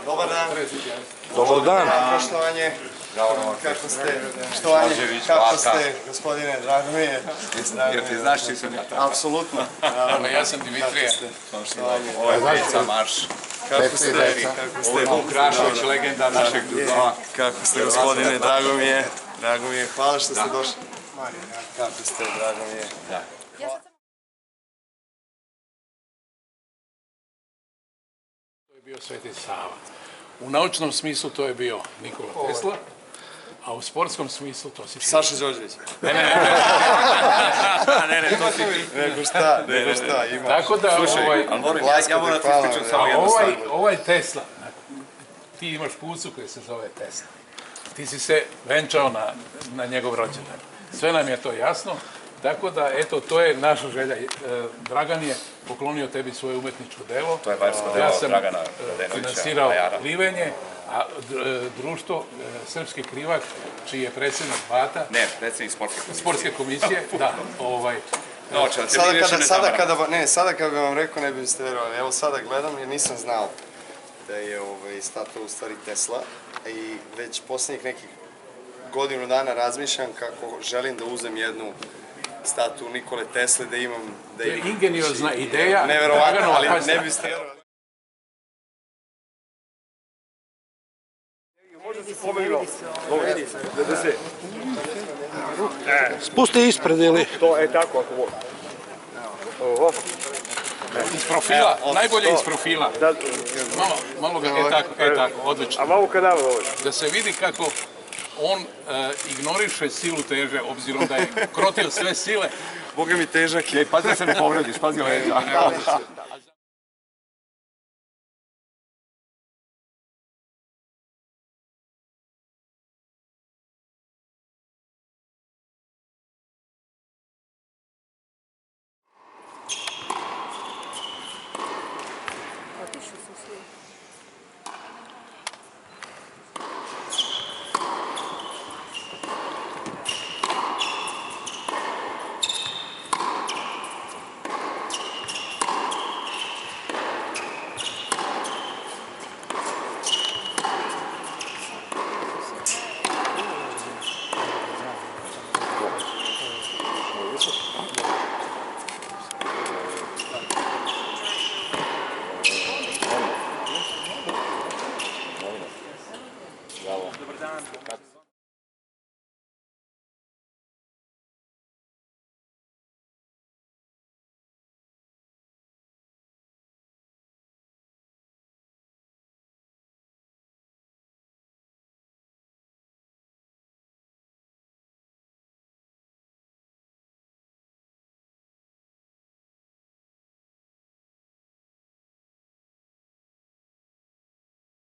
Dobar dan. Dobar dan. Poštovanje. Kako ste? Štovanje. Kako ste, gospodine? Drago mi je. Jer ti znaš čiji sam ja tamo? Apsolutno. Ja sam Dimitrije. Štovanje. Ovo je Zajica Marš. Kako ste? Ovo je Vuk Rašović, legenda našeg dudova. Kako ste, gospodine? Drago mi je. Drago mi je. Hvala što ste došli. Kako ste? Drago mi je. To je bio Sveti Sava. U naučnom smislu to je bio Nikola Tesla, a u sportskom smislu to si... Saša Đorđević. Ne, to si ti. Nego šta, ima. Tako da, Ja moram ti ispričati samo jednu stvar. ovaj Tesla, ti imaš pucu koja se zove Tesla. Ti si se venčao na njegov rođendan. Sve nam je to jasno. Tako da, eto, to je naša želja. Dragan je poklonio tebi svoje umetničko delo. To je bajersko delo Dragana Ja sam Radenovića. finansirao plivenje, a društvo Srpski krivak, čiji je predsjednik Bata, Ne, predsjednik sportske komisije. sportske komisije, da, Sada kada bih vam rekao ne biste vjerovali. Evo sada gledam jer nisam znao da je statua u stvari Tesla i već posljednjih nekih godinu dana razmišljam kako želim da uzem jednu statu Nikole Tesle da imam... To je ingeniozna ideja. Neverovatno, ali Draganova ne biste vjerovali. Spusti ispred ili... iz profila, najbolje iz profila. Malo ga, tako, odlično. A malo kadava ovo. Da se vidi kako on ignoriše silu teže, obzirom da je krotio sve sile. Boga mi težak je. Pazi da se ne povrediš, pazi leđa. Otišli su svi.